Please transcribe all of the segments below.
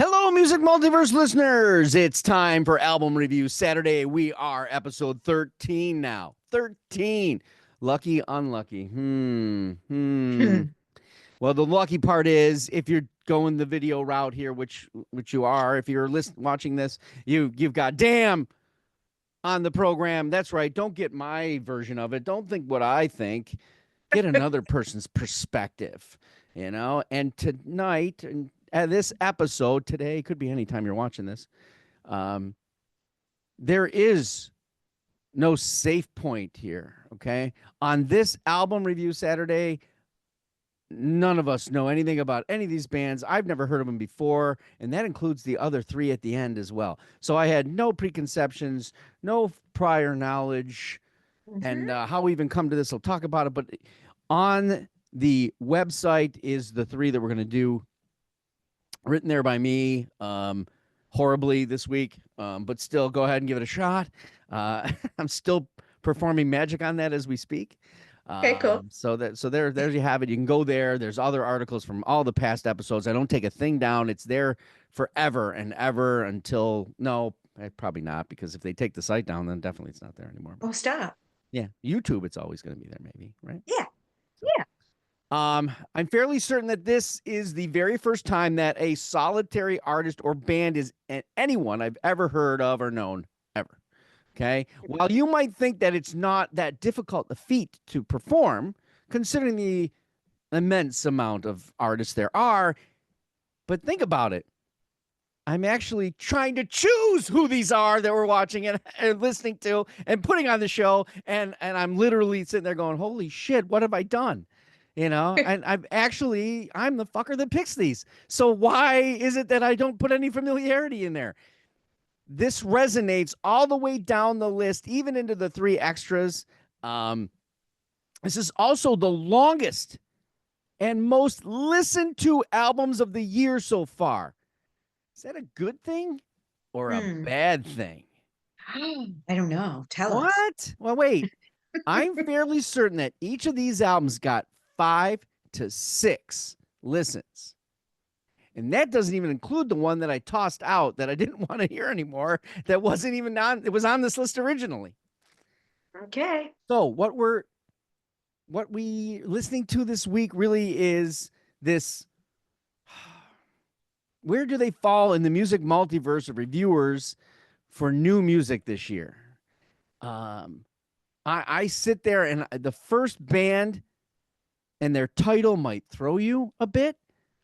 Hello, Music Multiverse listeners. It's time for Album Review Saturday. We are episode 13 now. 13. Lucky, unlucky. Well, the lucky part is if you're going the video route here, which you are, if you're watching this, you've got damn on the program. That's right. Don't get my version of it. Don't think what I think. Get another person's perspective, And tonight, and this episode today, could be any time you're watching this, there is no safe point here, okay? On this Album Review Saturday, none of us know anything about any of these bands. I've never heard of them before, and that includes the other three at the end as well. So I had no preconceptions, no prior knowledge, and how we even come to this, I'll talk about it. But on the website is the three that we're going to do, written there by me, horribly this week, but still go ahead and give it a shot. I'm still performing magic on that as we speak. Okay, cool. So there you have it. You can go there. There's other articles from all the past episodes. I don't take a thing down. It's there forever and ever until, no, probably not, because if they take the site down, then definitely it's not there anymore. Oh, stop. Yeah, YouTube, it's always going to be there, maybe, right? Yeah. I'm fairly certain that this is the very first time that a solitary artist or band is anyone I've ever heard of or known ever. Okay. While you might think that it's not that difficult a feat to perform, considering the immense amount of artists there are, but think about it. I'm actually trying to choose who these are that we're watching and listening to and putting on the show. And I'm literally sitting there going, holy shit, what have I done? And I'm the fucker that picks these. So why is it that I don't put any familiarity in there? This resonates all the way down the list, even into the three extras. This is also the longest and most listened to albums of the year so far. Is that a good thing or a bad thing? I don't know. Tell us. What? Well, wait. I'm fairly certain that each of these albums got 5 to 6 listens. And that doesn't even include the one that I tossed out that I didn't want to hear anymore. That wasn't even on. It was on this list originally. Okay. So what we listening to this week really is this. Where do they fall in the music multiverse of reviewers for new music this year? I sit there and the first band and their title might throw you a bit,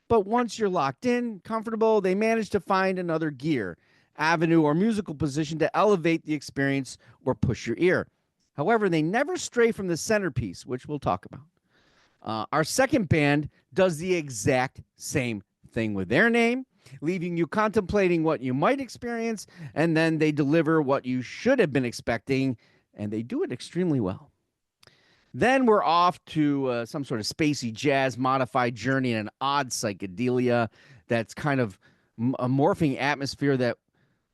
but once you're locked in, comfortable, they manage to find another gear, avenue, or musical position to elevate the experience or push your ear. However, they never stray from the centerpiece, which we'll talk about. Our second band does the exact same thing with their name, leaving you contemplating what you might experience, and then they deliver what you should have been expecting, and they do it extremely well. Then we're off to some sort of spacey jazz modified journey in an odd psychedelia that's kind of a morphing atmosphere that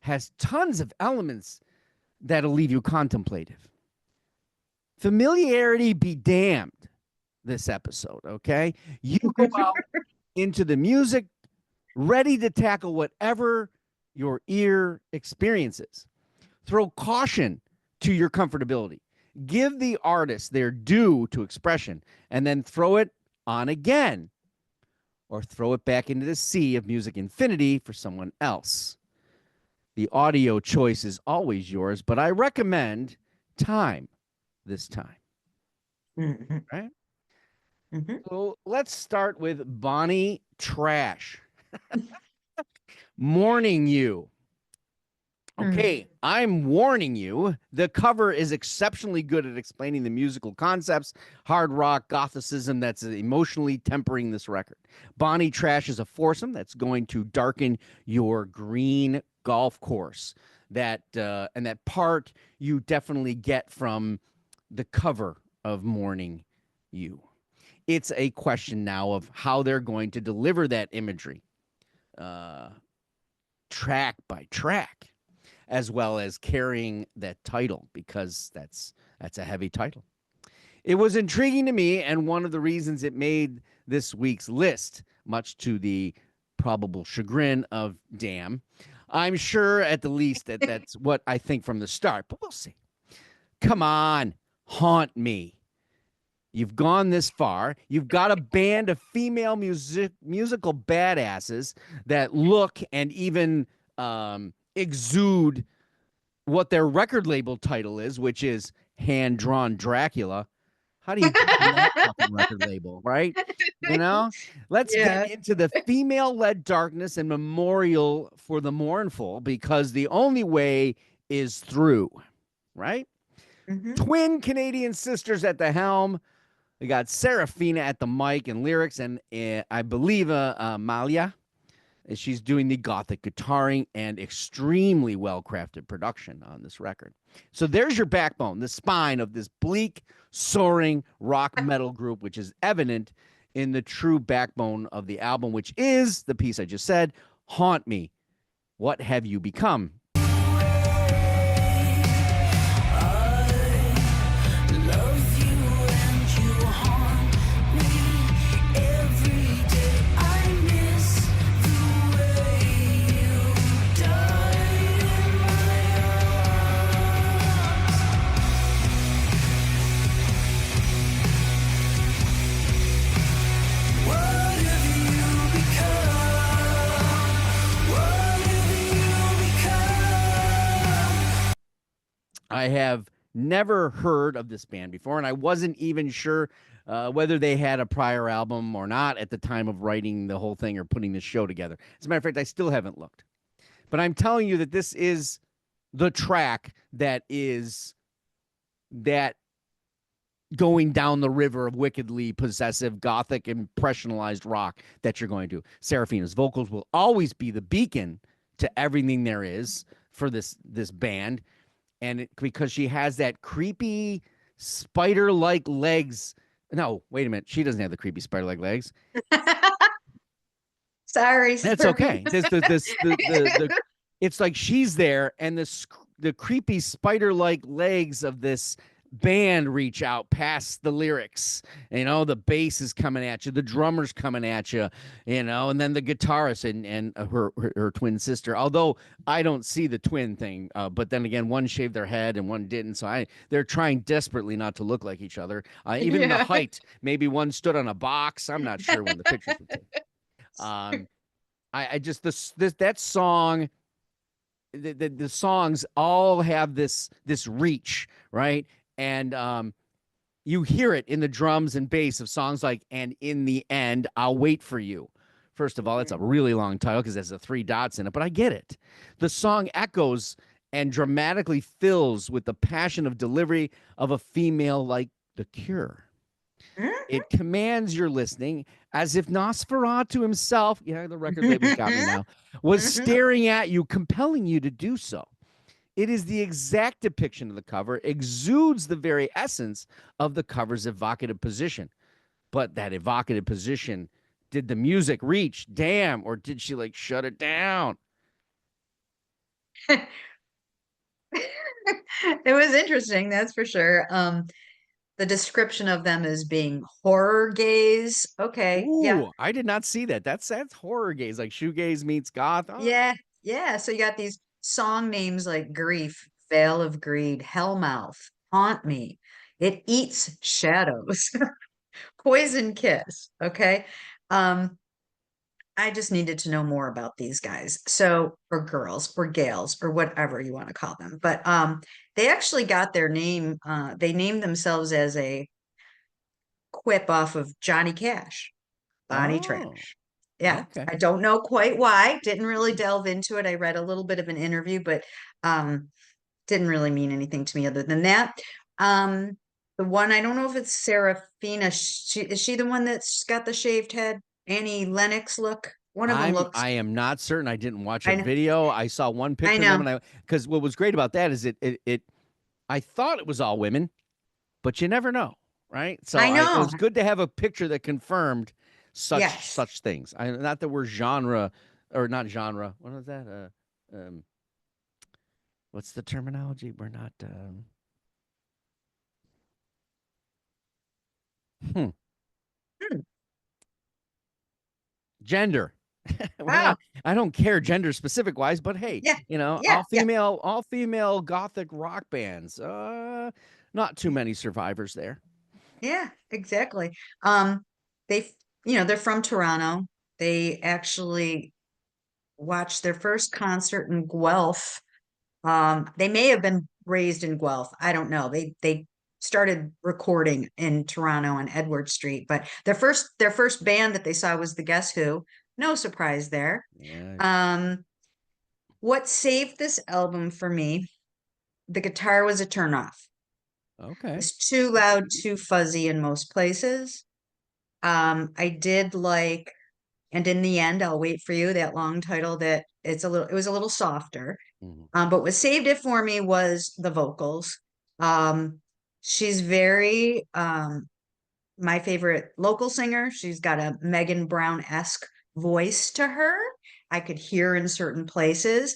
has tons of elements that'll leave you contemplative. Familiarity be damned this episode, okay? You go out into the music ready to tackle whatever your ear experiences. Throw caution to your comfortability. Give the artist their due to expression, and then throw it on again, or throw it back into the sea of music infinity for someone else. The audio choice is always yours, but I recommend time this time. Right? So let's start with Bonnie Trash. Morning You. Okay, I'm warning you, the cover is exceptionally good at explaining the musical concepts, hard rock, gothicism that's emotionally tempering this record. Bonnie Trash is a foursome that's going to darken your green golf course. And that part you definitely get from the cover of Morning You. It's a question now of how they're going to deliver that imagery, track by track, as well as carrying that title, because that's a heavy title. It was intriguing to me, and one of the reasons it made this week's list, much to the probable chagrin of damn. I'm sure at the least that that's what I think from the start, but we'll see. Come on, haunt me. You've gone this far. You've got a band of female musical badasses that look and even exude what their record label title is, which is Hand Drawn Dracula. How do you get on that fucking record label, right? You know, let's Yeah. get into the female led darkness and memorial for the mournful, because the only way is through, right? Mhm. Twin Canadian sisters at the helm. We got Serafina at the mic and lyrics, and I believe Malia. She's doing the gothic guitaring and extremely well-crafted production on this record. So there's your backbone, the spine of this bleak, soaring rock metal group, which is evident in the true backbone of the album, which is the piece I just said, Haunt Me. What have you become? I have never heard of this band before, and I wasn't even sure whether they had a prior album or not at the time of writing the whole thing or putting this show together. As a matter of fact, I still haven't looked. But I'm telling you that this is the track that is that going down the river of wickedly possessive, gothic, impressionalized rock that you're going to do. Serafina's vocals will always be the beacon to everything there is for this band. And because she has that creepy spider-like legs. No, wait a minute. She doesn't have the creepy spider-like legs. Sorry. That's okay. It's like she's there, and the creepy spider-like legs of this band reach out past the lyrics. You know, the bass is coming at you, the drummer's coming at you, you know, and then the guitarist and her twin sister. Although I don't see the twin thing, but then again, one shaved their head and one didn't, so they're trying desperately not to look like each other. Even in the height, maybe one stood on a box. I'm not sure when the pictures were taken. I just that song. The songs all have this reach, right? And you hear it in the drums and bass of songs like "And in the End, I'll Wait for You." First of all, it's a really long title because there's the 3 dots in it, but I get it. The song echoes and dramatically fills with the passion of delivery of a female like The Cure. It commands your listening as if Nosferatu himself, the record label's got me now, was staring at you, compelling you to do so. It is the exact depiction of the cover, exudes the very essence of the cover's evocative position. But that evocative position, did the music reach? Damn, or did she shut it down? It was interesting, that's for sure. The description of them as being horror gaze. Okay. Ooh, Yeah. I did not see that. That's horror gaze, like shoegaze meets goth. Oh. Yeah. Yeah. So you got these song names like Grief, Veil of Greed, Hellmouth, Haunt Me, It Eats Shadows, Poison Kiss. Okay. I just needed to know more about these guys. So, or girls, or gals, or whatever you want to call them. But they actually got their name. They named themselves as a quip off of Johnny Cash, Body Oh, Trash. Yeah, okay. I don't know quite why. Didn't really delve into it. I read a little bit of an interview, but didn't really mean anything to me other than that. The one, I don't know if it's Serafina. Is she the one that's got the shaved head? Annie Lennox look. One of them looks. I am not certain. I didn't watch a I know. video. I saw one I picture of them, know. and because what was great about that is I thought it was all women, but you never know, right? So I it know. was good to have a picture that confirmed Yes. such things. Not that we're genre or not genre. What is that? What's the terminology? We're not. Hmm. Gender. We're Oh, not, I don't care gender specific wise, but hey, yeah, you know, yeah, yeah, all female gothic rock bands. Not too many survivors there. yeah, exactly. Um, they, they're from Toronto. They actually watched their first concert in Guelph. They may have been raised in Guelph. I don't know. They started recording in Toronto on Edward Street, but their first band that they saw was the Guess Who. No surprise there. Yeah. Um, what saved this album for me, the guitar was a turnoff. Okay. It's too loud, too fuzzy in most places. I did like, and in the end, I'll wait for you, that long title that it was a little softer. Mhm. But what saved it for me was the vocals. Um, she's very my favorite local singer. She's got a Megan Brown-esque voice to her. I could hear in certain places.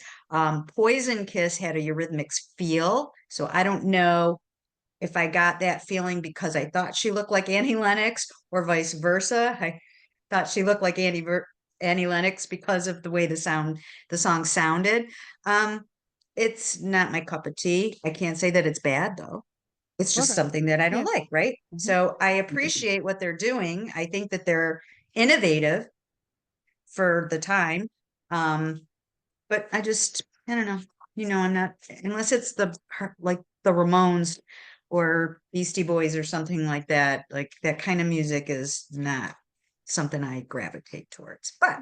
Poison Kiss had a Eurythmics feel. So I don't know if I got that feeling because I thought she looked like Annie Lennox or vice versa. I thought she looked like Annie Lennox because of the way the song sounded. Um, it's not my cup of tea. I can't say that it's bad though. It's just Okay. something that I don't Yeah. like, right? Mhm. So I appreciate what they're doing. I think that they're innovative for the time. Um, but I don't know. I'm not, unless it's like the Ramones or Beastie Boys or something like that. Like that kind of music is not something I gravitate towards. But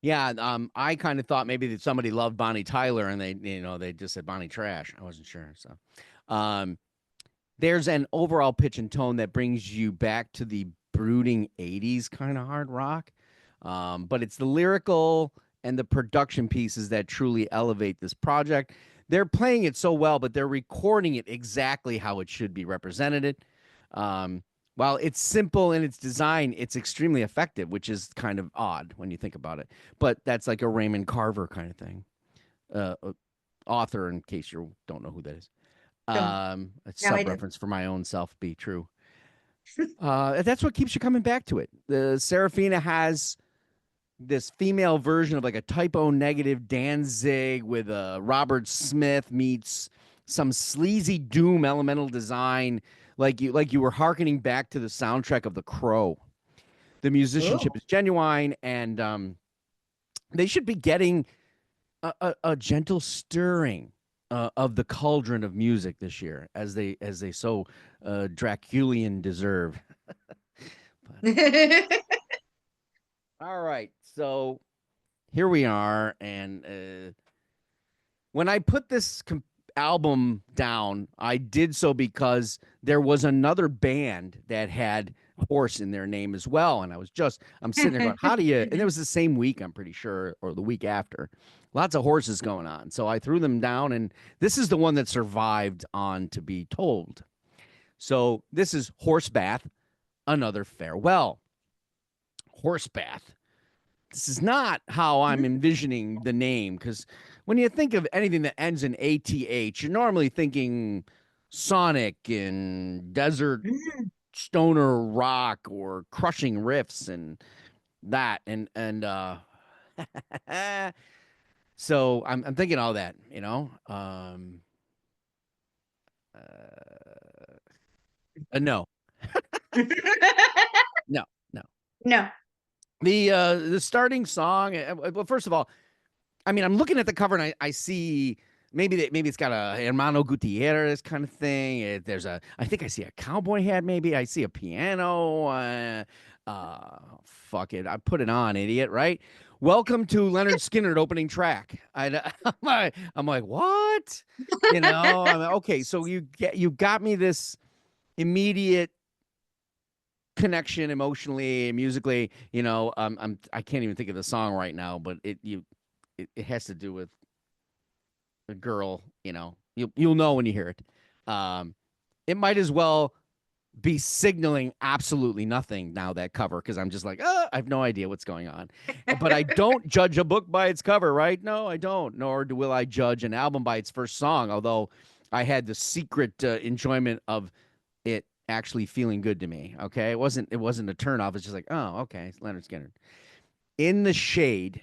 Yeah, I kind of thought maybe that somebody loved Bonnie Tyler and they just said Bonnie Trash. I wasn't sure. So, um, there's an overall pitch and tone that brings you back to the brooding 80s kind of hard rock. But it's the lyrical and the production pieces that truly elevate this project. They're playing it so well, but they're recording it exactly how it should be represented. Um, while it's simple in its design, it's extremely effective, which is kind of odd when you think about it. But that's like a Raymond Carver kind of thing. Author, in case you don't know who that is. don't, A now I sub do. reference for my own self be true. That's what keeps you coming back to it. The Serafina has this female version of like a typo negative Danzig with a Robert Smith meets some sleazy doom elemental design, like you were hearkening back to the soundtrack of The Crow. The musicianship Oh. is genuine, and they should be getting a gentle stirring of the cauldron of music this year, as they so Draculian deserve. But all right, so here we are, and when I put this album down, I did so because there was another band that had horse in their name as well. And I'm sitting there going, how do you, and it was the same week, I'm pretty sure, or the week after. Lots of horses going on. So I threw them down, and this is the one that survived on To Be Told. So this is Horse Bath, Another Farewell. Horse Bath. This is not how I'm envisioning the name, because when you think of anything that ends in ATH, you're normally thinking Sonic and Desert Stoner Rock or Crushing Riffs and that. And so I'm thinking all that, you know. No, no, no. No. The starting song. Well, first of all, I mean, I'm looking at the cover and I see maybe it's got a Hermano Gutierrez kind of thing. I think I see a cowboy hat. Maybe I see a piano. Fuck it, I put it on, idiot. Right? Welcome to Leonard Skinner opening track. I'm like, what? I'm like, okay. So you got me this immediate connection emotionally, musically. I can't even think of the song right now, but it has to do with a girl. You'll know when you hear it. Um, it might as well be signaling absolutely nothing now, that cover, because I'm just like, I have no idea what's going on. But I don't judge a book by its cover, right? No, I don't. Nor will I judge an album by its first song, although I had the secret enjoyment of it actually feeling good to me. Okay, it wasn't a turnoff. It's just like, oh, okay, it's Leonard Skinner. In the Shade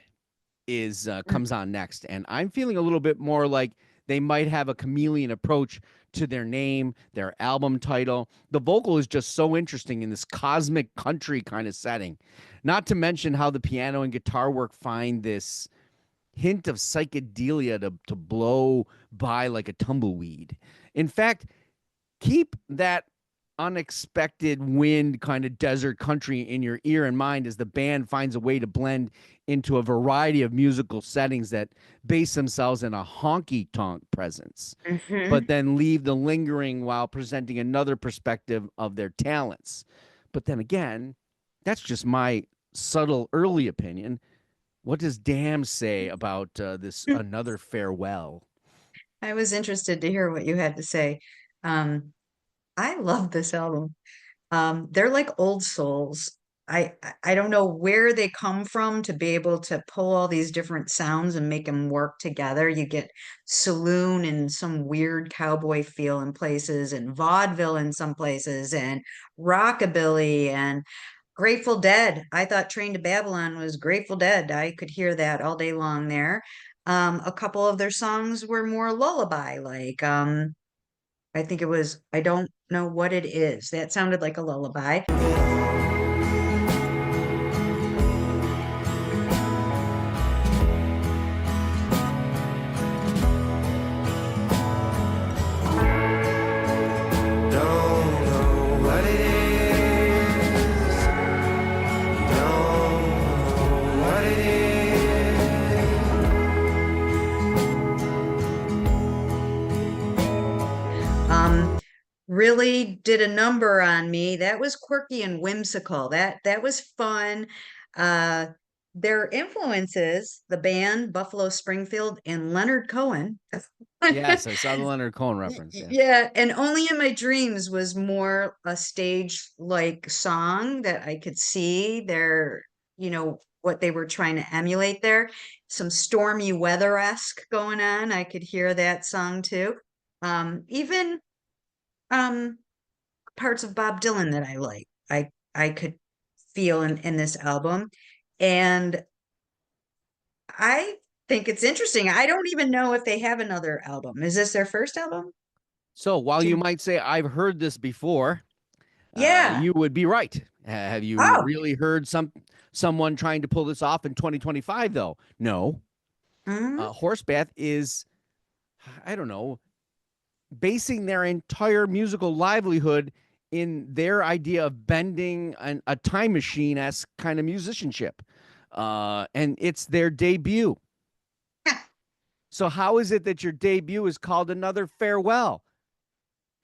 is comes on next, and I'm feeling a little bit more like they might have a chameleon approach to their name, their album title. The vocal is just so interesting in this cosmic country kind of setting. Not to mention how the piano and guitar work find this hint of psychedelia to blow by like a tumbleweed. In fact, keep that unexpected wind kind of desert country in your ear and mind as the band finds a way to blend into a variety of musical settings that base themselves in a honky tonk presence, Mm-hmm. but then leave the lingering while presenting another perspective of their talents. But then again, that's just my subtle early opinion. What does Damn say about this Another Farewell? I was interested to hear what you had to say. Um, I love this album. They're like old souls. I don't know where they come from to be able to pull all these different sounds and make them work together. You get saloon and some weird cowboy feel in places, and vaudeville in some places, and rockabilly and Grateful Dead. I thought Train to Babylon was Grateful Dead. I could hear that all day long there. A couple of their songs were more lullaby, like I think it was I Don't Know What It Is. That sounded like a lullaby. Don't know what it is. Don't know what it Really did a number on me. That was quirky and whimsical. That was fun. Uh, their influences, the band Buffalo Springfield and Leonard Cohen. Yes, I saw the Leonard Cohen reference. Yeah. Yeah, and Only in My Dreams was more a stage like song that I could see their, what they were trying to emulate there. Some stormy weather-esque going on. I could hear that song too. Even um parts of Bob Dylan that I like. I could feel in this album. And I think it's interesting. I don't even know if they have another album. Is this their first album? So while Do you you- might say I've heard this before, Yeah. you would be right. Have you Oh. really heard someone trying to pull this off in 2025 though? No. Mhm. Horsebath is, I don't know, basing their entire musical livelihood in their idea of bending a time machine esque kind of musicianship. And it's their debut. So how is it that your debut is called Another Farewell?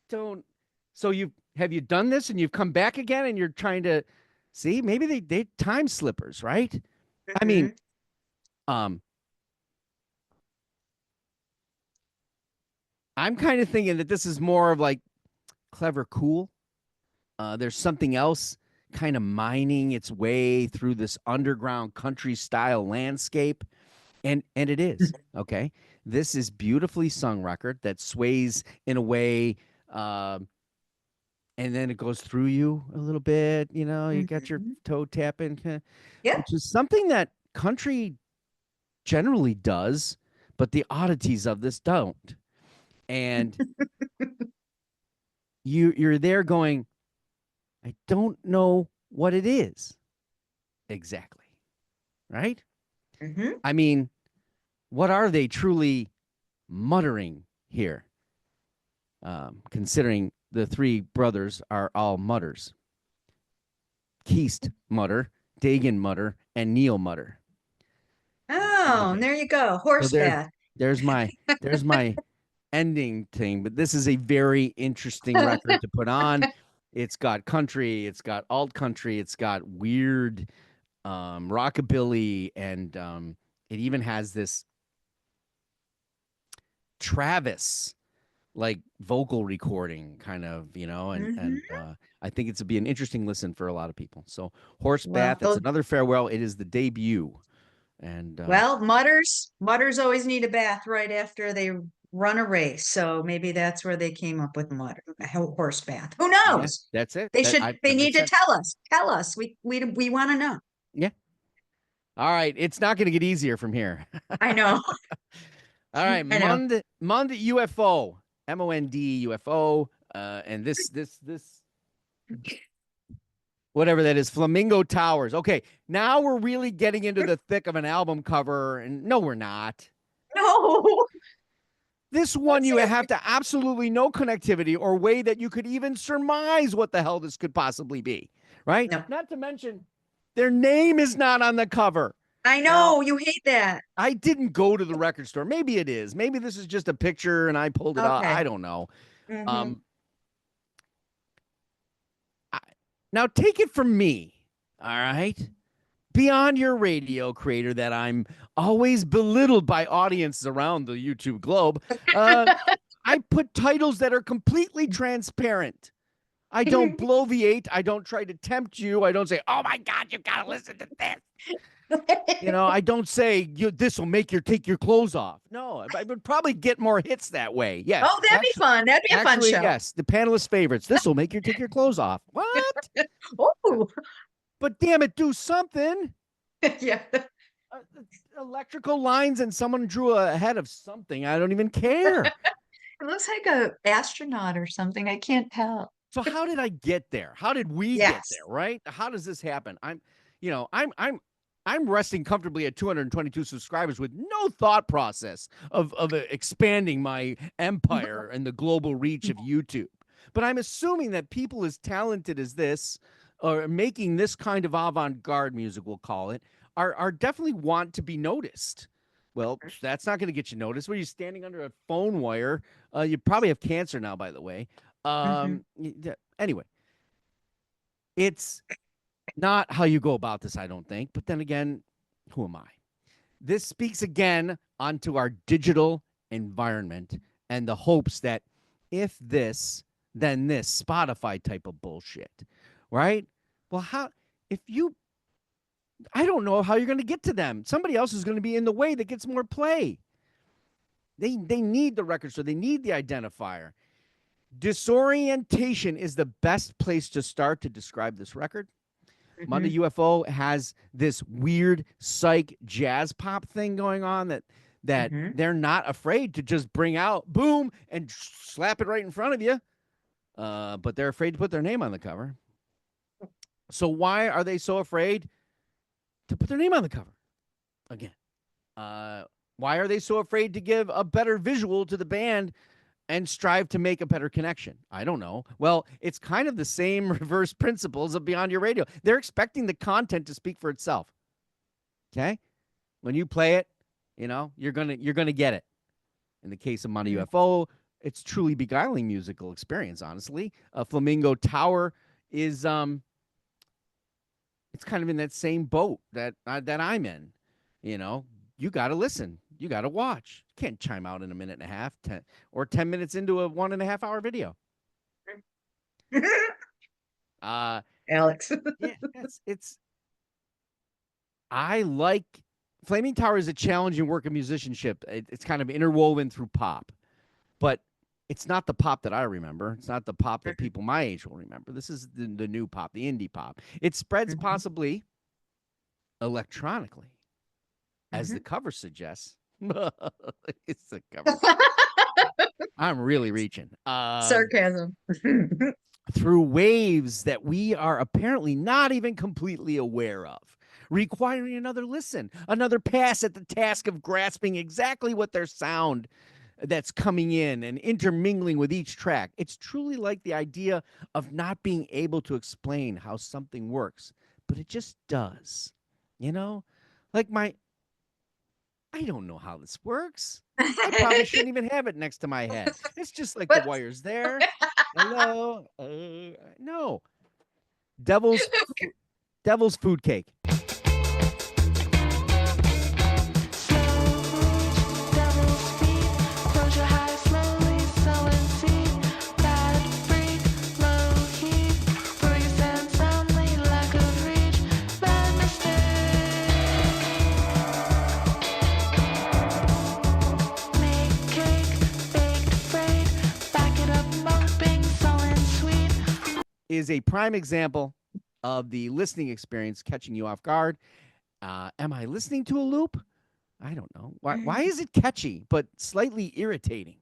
Don't. So you have you done this and you've come back again and you're trying to see maybe they time slippers, right? I mean, Mhm. um, I'm kind of thinking that this is more of like clever cool. There's something else kind of mining its way through this underground country style landscape. And it is, okay. This is beautifully sung record that sways in a way, and then it goes through you a little bit, you got your Mhm. toe tapping, Yeah. which is something that country generally does, but the oddities of this don't. And you're there going, I don't know what it is exactly, right? Mhm. I mean, what are they truly muttering here? Considering the three brothers are all mutters. Keast mutter, Dagan mutter, and Neil mutter. Oh, and Anyway, there you go. so Horsebath. there's my ending thing, but this is a very interesting record to put on. It's got country, it's got alt country, it's got weird rockabilly, and it even has this Travis like vocal recording kind of, and Mhm. I think it's to be an interesting listen for a lot of people. So Well, Horsebath, it's those Another Farewell. It is the debut. And mutters always need a bath right after they run a race. So maybe that's where they came up with horse bath. Who yeah, knows? that's it. They That need makes to sense. tell us. Tell us. We want to know. Yeah. All right, it's not going to get easier from here. I know. All right, I know. Monde UFO, MOND UFO, and this whatever that is, Flamingo Towers. Okay, now we're really getting into the thick of an album cover, and no, we're not. No. This one, Let's you hear it. have to absolutely no connectivity or way that you could even surmise what the hell this could possibly be, right? No. Not to mention, their name is not on the cover. I know you hate that. I didn't go to the record store. Maybe it is. Maybe this is just a picture and I pulled it out. Okay. I don't know. Mhm. Now take it from me, all right? Beyond Your Radio creator that I'm always belittled by audiences around the YouTube globe. I put titles that are completely transparent. I don't bloviate. I don't try to tempt you. I don't say, oh my God, you've got to listen to this. You know, I don't say this will make you take your clothes off. No, I would probably get more hits that way. Yes. Oh, that'd be fun. That'd be a fun Actually, show. yes. The panelists' favorites. This will make you take your clothes off. What? Oh, But damn it, do something. yeah. Electrical lines and someone drew a head of something. I don't even care. It looks like a astronaut or something. I can't tell. So how did I get there? How did we get Yes. there? Right? How does this happen? I'm resting comfortably at 222 subscribers with no thought process of expanding my empire and the global reach of YouTube. But I'm assuming that people as talented as this, or making this kind of avant-garde music, we'll call it, are definitely want to be noticed. Well, that's not going to get you noticed. When you're standing under a phone wire, you probably have cancer now, by the way. Anyway, it's not how you go about this, I don't think. But then again, who am I? This speaks again onto our digital environment and the hopes that if this, then this Spotify type of bullshit, right? Well, I don't know how you're going to get to them. Somebody else is going to be in the way that gets more play. They need the record store. They need the identifier. Disorientation is the best place to start to describe this record. Monde UFO has this weird psych jazz pop thing going on that they're not afraid to just bring out, boom, and slap it right in front of you. But they're afraid to put their name on the cover. So why are they so afraid to put their name on the cover? Again, why are they so afraid to give a better visual to the band and strive to make a better connection? I don't know. Well, it's kind of the same reverse principles of Beyond Your Radio. They're expecting the content to speak for itself. Okay? When you play it, you're gonna get it. In the case of Monde UFO, it's truly beguiling musical experience, honestly. Flamingo Tower is it's kind of in that same boat that I'm in. You got to listen. You got to watch. You can't chime out in a minute and a half, 10 minutes into a 1.5 hour video. Alex. Yeah, I like Flaming Tower is a challenging work of musicianship. It's kind of interwoven through pop, but it's not the pop that I remember. It's not the pop that people my age will remember. This is the new pop, the indie pop. It spreads possibly electronically, as the cover suggests. It's the cover. I'm really reaching. Sarcasm. Through waves that we are apparently not even completely aware of, requiring another listen, another pass at the task of grasping exactly what their sound that's coming in and intermingling with each track. It's truly like the idea of not being able to explain how something works, but it just does. Like I don't know how this works. I probably shouldn't even have it next to my head. It's just like the wire's there. Hello. No. Devil's food cake. Is a prime example of the listening experience catching you off guard Am I listening to a loop? I don't know. Why is it catchy but slightly irritating?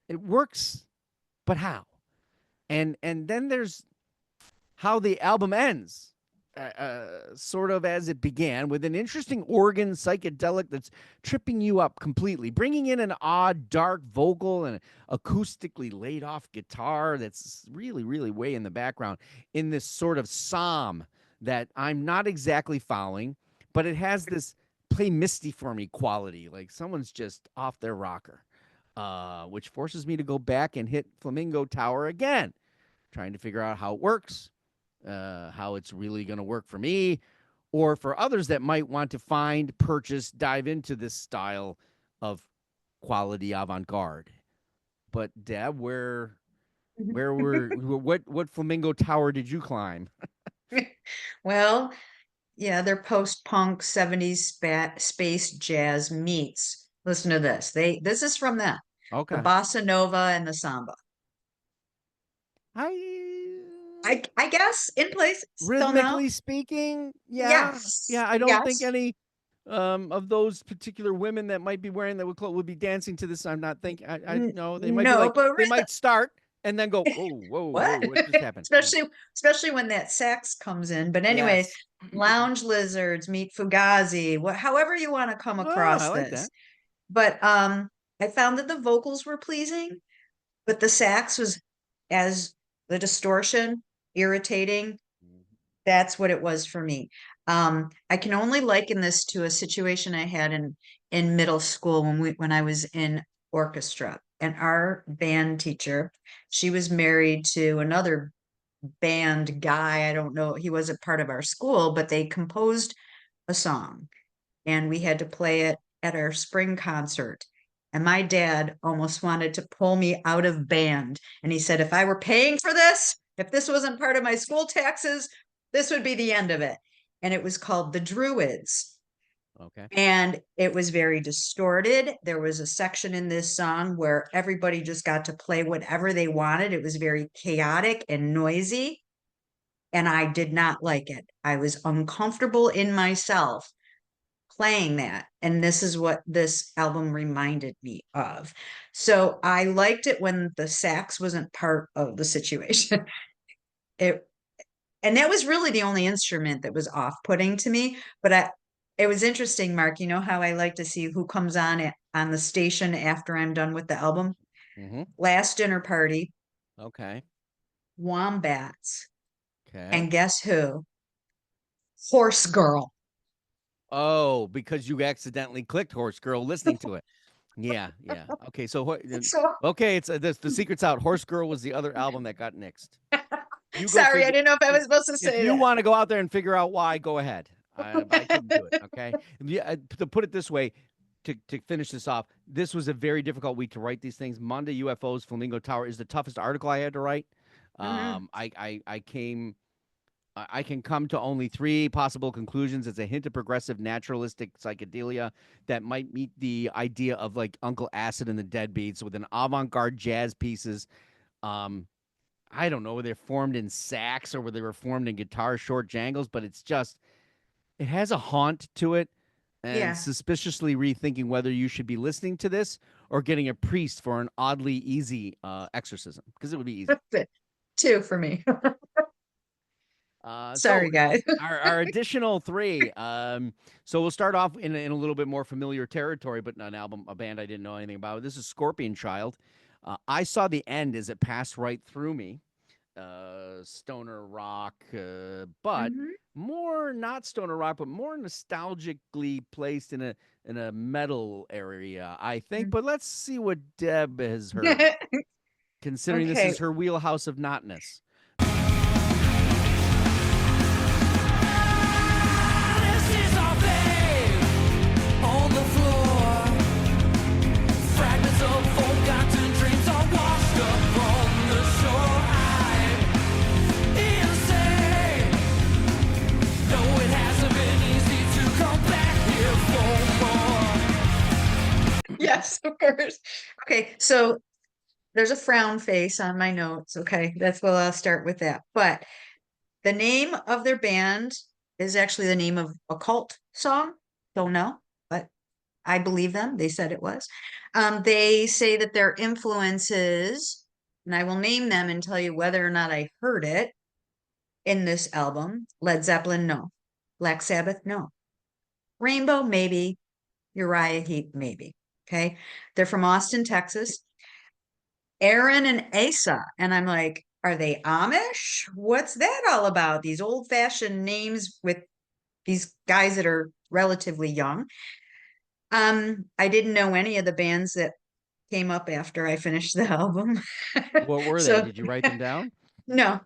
It works, but how? And then there's how the album ends, sort of as it began, with an interesting organ psychedelic that's tripping you up completely, bringing in an odd dark vocal and acoustically laid off guitar that's really, really way in the background in this sort of psalm that I'm not exactly following, but it has this play misty for me quality, like someone's just off their rocker, which forces me to go back and hit Flamingo Tower again, trying to figure out how it works, how it's really going to work for me, or for others that might want to find, purchase, dive into this style of quality avant-garde. But Deb, where were what Flamingo Tower did you climb? Well, yeah, they're post-punk 70s space jazz meets. Listen to this. This is from them. The Okay, bossa nova and the samba. I I guess in places. Don't know. rhythmically speaking, yeah, Yes. yeah. I don't think Yes. any of those particular women that might be wearing that would be dancing to this. I'm not thinking. I know they might be No, like but they might start and then go, oh, whoa, whoa, what? what just happened? Especially when that sax comes in. But anyway, Yes. Lounge Lizards meet Fugazi, however you want to come Oh, I across like this. that. But I found that the vocals were pleasing, but the sax was, as the distortion, irritating. That's what it was for me. I can only liken this to a situation I had in middle school when I was in orchestra. And our band teacher, she was married to another band guy. I don't know, he wasn't part of our school, but they composed a song and we had to play it at our spring concert. And my dad almost wanted to pull me out of band. And he said, if I were paying for this, if this wasn't part of my school taxes, this would be the end of it. And it was called The Druids. Okay. And it was very distorted. There was a section in this song where everybody just got to play whatever they wanted. It was very chaotic and noisy. And I did not like it. I was uncomfortable in myself playing that. And this is what this album reminded me of. So I liked it when the sax wasn't part of the situation. It and that was really the only instrument that was off-putting to me. But it was interesting, Mark. You know how I like to see who comes on the station after I'm done with the album? Mm-hmm. Last dinner party, Okay. Wombats. Okay. And guess who? Horse Girl. Oh, because you accidentally clicked Horse Girl listening to it. Yeah, yeah. Okay, so So okay, it's the secret's out. Horse Girl was the other album that got nixed. You go sorry, I figure. didn't know if I was supposed to If say you that. want to go out there and figure out why, go ahead. I couldn't do it. Okay. Yeah. To put it this way, to finish this off, this was a very difficult week to write these things. Monde UFO's Flamingo Tower is the toughest article I had to write. Mhm. I can come to only three possible conclusions. It's a hint of progressive naturalistic psychedelia that might meet the idea of like Uncle Acid and the Deadbeats with an avant-garde jazz pieces. I don't know whether they're formed in sax or whether they were formed in guitar short jangles, but it has a haunt to it, and Yeah. suspiciously rethinking whether you should be listening to this or getting a priest for an oddly easy exorcism, because it would be easy. Two for me. So Sorry, guys. our additional three. So we'll start off in a little bit more familiar territory, but a band I didn't know anything about. This is Scorpion Child. I saw the end as it passed right through me. Stoner rock, but Mhm. more not stoner rock, but more nostalgically placed in a metal area, I think. But let's see what Deb has heard, considering this Okay. is her wheelhouse of notness. Yes, of course. Okay, so there's a frown face on my notes. Okay, that's well, I'll start with that. But the name of their band is actually the name of a cult song. Don't know, but I believe them. They said it was. They say that their influences, and I will name them and tell you whether or not I heard it in this album. Led Zeppelin, no. Black Sabbath, no. Rainbow, maybe. Uriah Heep, maybe. Okay. They're from Austin, Texas. Aaron and Asa. And I'm like, are they Amish? What's that all about? These old fashioned names with these guys that are relatively young. I didn't know any of the bands that came up after I finished the album. What were they? So Did you write them down no,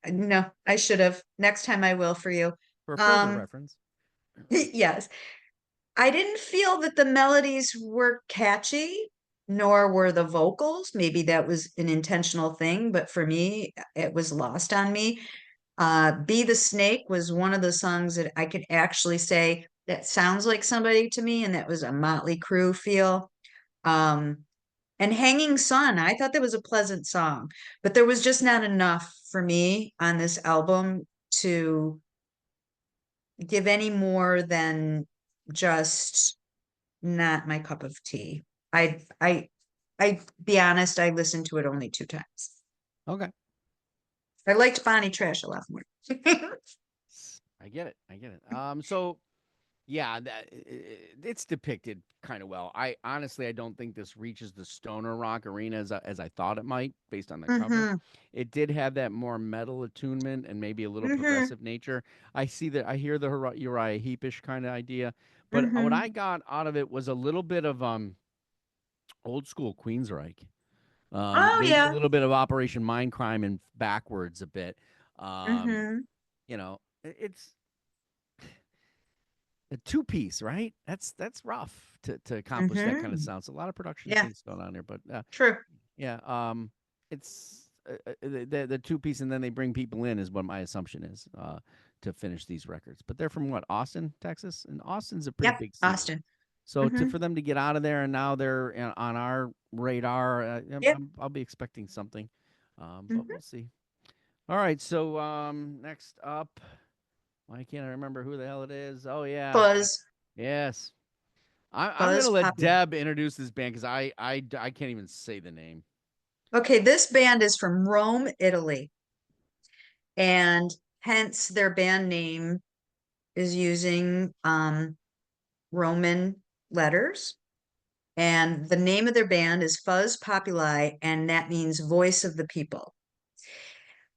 no, I should have. Next time I will for you. for further reference? Yes. I didn't feel that the melodies were catchy, nor were the vocals. Maybe that was an intentional thing, but for me, it was lost on me. Be the Snake was one of the songs that I could actually say that sounds like somebody to me, and that was a Motley Crue feel. Um, and Hanging Sun, I thought that was a pleasant song, but there was just not enough for me on this album to give any more than just not my cup of tea. I be honest, I listened to it only 2 times. Okay. I liked Bonnie Trash a lot more. I get it. I get it. So yeah, it's depicted kind of well. I honestly, I don't think this reaches the stoner rock arena as I thought it might, based on the cover. Mm-hmm. It did have that more metal attunement and maybe a little Mm-hmm. progressive nature. I see that. I hear the Uriah Heepish kind of idea, but what Mm-hmm. I got out of it was a little bit of old school Queensryche. Oh Maybe a yeah. little bit of Operation Mindcrime and backwards a bit. Mm-hmm. You know, it's a two-piece, right? That's rough to accomplish that kind of Mm-hmm. sound. So a lot of production Yeah, things going on there, but true. yeah, it's the two-piece, and then they bring people in is what my assumption is to finish these records. But they're from what, Austin, Texas, and Austin's a pretty Yep, big city. Austin. So Mm-hmm. for them to get out of there and now they're on our radar, Yep. I'll be expecting something, but Mm-hmm. we'll see. All right, so next up, why can't I remember who the hell it is? Oh yeah, Buzz, yes. I'm gonna Buzz let Popular. Deb introduce this band because I can't even say the name. Okay, this band is from Rome, Italy, and hence their band name is using Roman letters. And the name of their band is Fuzz Populi, and that means voice of the people.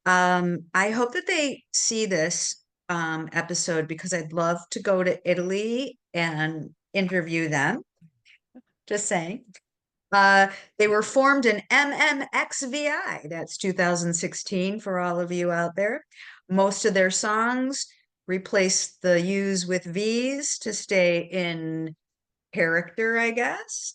I hope that they see this episode because I'd love to go to Italy and interview them. Just saying. They were formed in MMXVI. That's 2016 for all of you out there. Most of their songs replace the U's with V's to stay in character, I guess.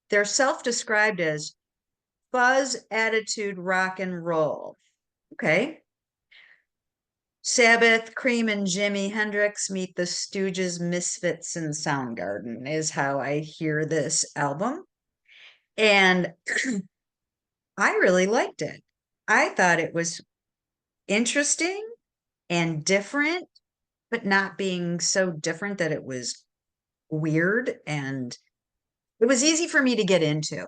They're self-described as fuzz attitude rock and roll. Okay. Sabbath, Cream, and Jimi Hendrix meet the Stooges, Misfits, and Soundgarden is how I hear this album. And I really liked it. I thought it was interesting and different, but not being so different that it was weird, and it was easy for me to get into.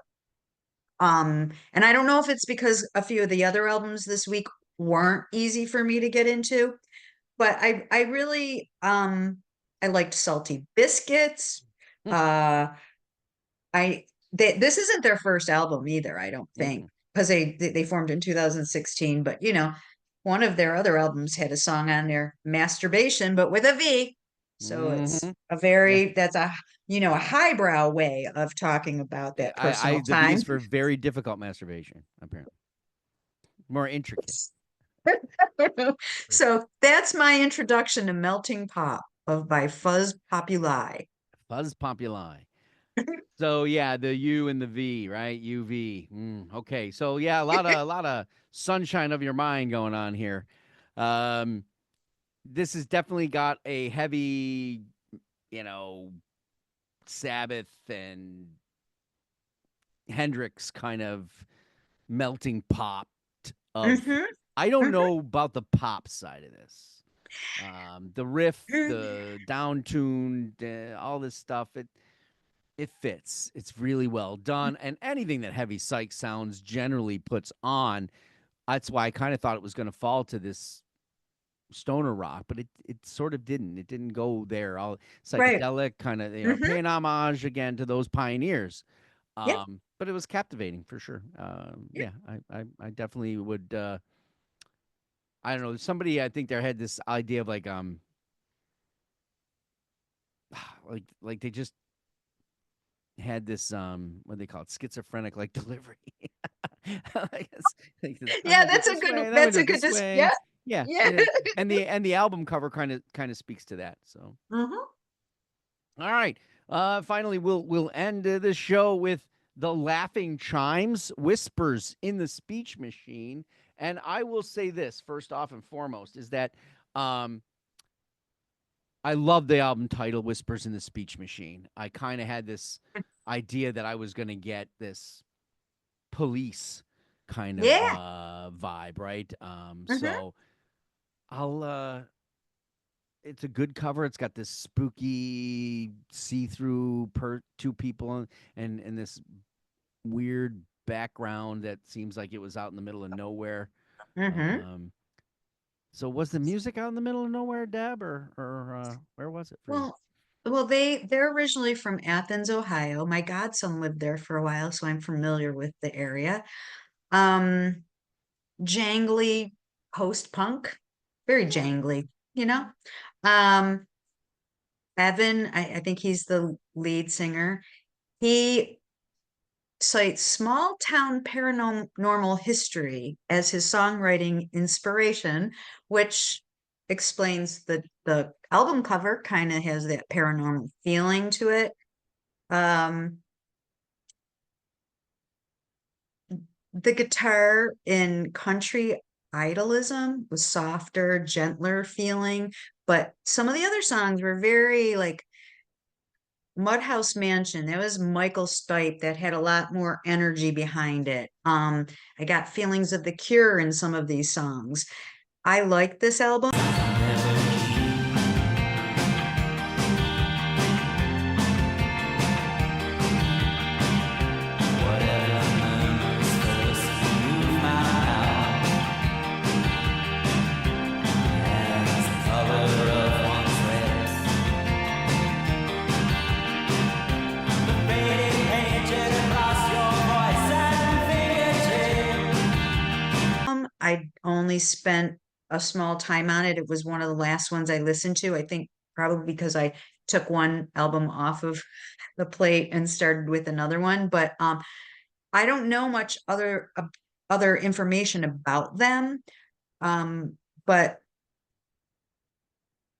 And I don't know if it's because a few of the other albums this week weren't easy for me to get into, but I really I liked Salty Biscuits. Uh this isn't their first album either, I don't think, Mm-mm. because they formed in 2016, but you know, one of their other albums had a song on there, Masturbation, but with a V. So it's a Yeah, very that's a you know a highbrow way of talking about that personal the V time. is for very difficult masturbation, apparently more intricate. So that's my introduction to Melting Pot of by Fuzz Populi. Fuzz Populi. So yeah, the U and the V, right? UV. Okay. So yeah, a lot of sunshine of your mind going on here. Um, this has definitely got a heavy, you know, Sabbath and Hendrix kind of melting pot of. Hmm. I don't Hmm. know about the pop side of this. The riff, the down tuned, all this stuff. It fits. It's really well done, and anything that Heavy Psych Sounds generally puts on, that's why I kind of thought it was going to fall to this stoner rock, but it sort of didn't. It didn't go there. All Right. psychedelic, kind of Hmm. paying homage again to those pioneers. Yep. But it was captivating for sure. Yep. Yeah, I definitely would. I don't know. Somebody I think there had this idea of like they just had this what do they call it, schizophrenic like delivery. I guess like this, I'm Yeah, gonna do it this way. I'm gonna that's do a it good this yeah. way. Yeah, Yeah. and the album cover kind of speaks to that. So Hmm. all right, finally we'll end this show with the Laughing Chimes, Whispers in the Speech Machine, and I will say this first off and foremost is that um I love the album title Whispers in the Speech Machine. I kind of had this idea that I was going to get this police kind of Yeah. vibe, right? Hmm. So I'll it's a good cover. It's got this spooky see-through two people and this weird background that seems like it was out in the middle of nowhere. Hmm. Um so was the music out in the middle of nowhere, Deb, or where was it for you? Well, they're originally from Athens, Ohio. My godson lived there for a while, so I'm familiar with the area. Um, Jangly post-punk, very jangly, you know. Um, Evan, I think he's the lead singer. He cites small town paranormal history as his songwriting inspiration, which explains the album cover kind of has that paranormal feeling to it. Um, the guitar in Country Idolism was softer, gentler feeling, but some of the other songs were very like Mudhouse Mansion. That was Michael Stipe that had a lot more energy behind it. I got feelings of The Cure in some of these songs. I like this album. I only spent a small time on it. It was one of the last ones I listened to. I think probably because I took one album off of the plate and started with another one. But I don't know much other information about them. Um, but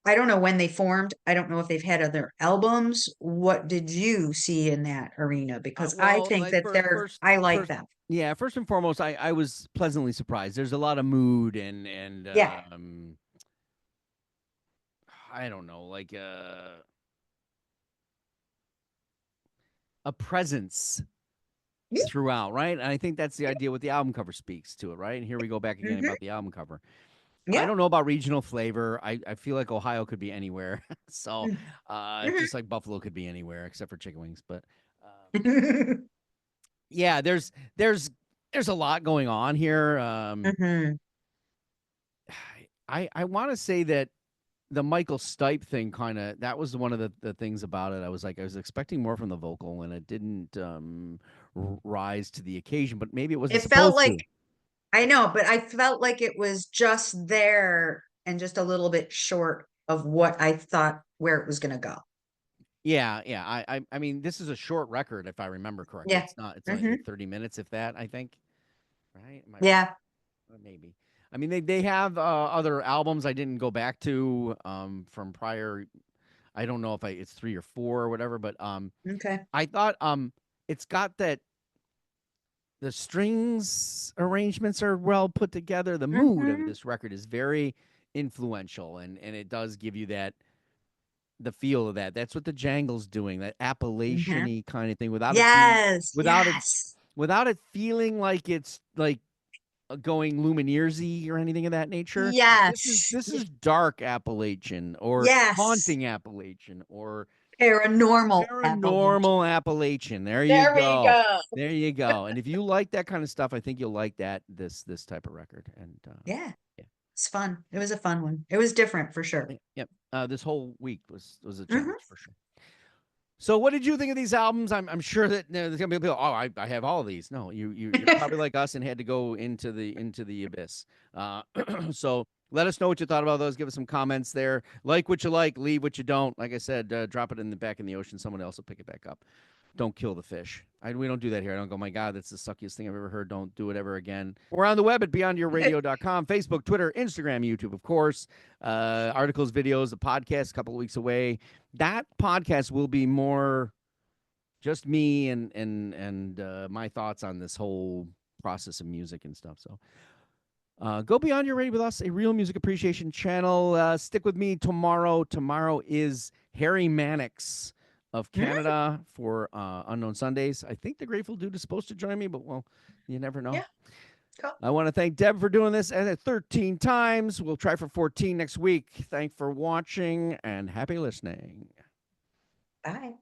I don't know when they formed. I don't know if they've had other albums. What did you see in that arena? Because I Well, think like that I like first, them. yeah, first and foremost, I was pleasantly surprised. There's a lot of mood and Yeah. I don't know, like a presence Yeah. throughout, right? And I think that's the idea what the album cover speaks to it, right? And here we go back again Hmm. about the album cover. I Yeah. don't know about regional flavor. I feel like Ohio could be anywhere. So Mhm. just like Buffalo could be anywhere except for chicken wings. But yeah, there's a lot going on here. Mhm. I want to say that the Michael Stipe thing kind of that was one of the things about it. I was expecting more from the vocal and it didn't rise to the occasion, but maybe it wasn't It felt supposed like to. I know, but I felt like it was just there and just a little bit short of what I thought where it was going to go. Yeah, yeah. I mean, this is a short record if I remember correctly. Yeah. It's not. It's only Hmm. like 30 minutes, if that. I think. Right? Am I wrong? Yeah. Maybe. I mean, they have other albums I didn't go back to from prior. I don't know if it's 3 or 4 or whatever, but Okay. I thought it's got that the strings arrangements are well put together. The mood of Mhm. this record is very influential, and it does give you that the feel of that. That's what the jangle's doing, that Mhm. Appalachian-y kind of thing, without it being Yes. without it Yes. without it feeling like it's like going Lumineers-y or anything of that nature. Yes. This is dark Appalachian or Yes. haunting Appalachian or Paranormal Appalachian. paranormal Appalachian. There you There we go. go. There you go. And if you like that kind of stuff, I think you'll like this type of record. And Yeah. yeah. It's fun. It was a fun one. It was different for sure. Yep. This whole week was a Mhm. challenge for sure. So, what did you think of these albums? I'm sure that there's gonna be people. Oh, I have all of these. No, you're probably like us and had to go into the abyss. So let us know what you thought about those. Give us some comments there. Like what you like, leave what you don't. Like I said, drop it in the back in the ocean. Someone else will pick it back up. Don't kill the fish. We don't do that here. I don't go, my God, that's the suckiest thing I've ever heard. Don't do it ever again. We're on the web at beyondyourradio.com, Facebook, Twitter, Instagram, YouTube, of course. Articles, videos, a podcast a couple of weeks away. That podcast will be more just me and my thoughts on this whole process of music and stuff. So go Beyond Your Radio with us, a real music appreciation channel. Stick with me tomorrow. Tomorrow is Harry Mannix of Canada for Unknown Sundays. I think the Grateful Dude is supposed to join me, but well, you never know. Yeah. Cool. I want to thank Deb for doing this 13 times. We'll try for 14 next week. Thanks for watching and happy listening. Bye.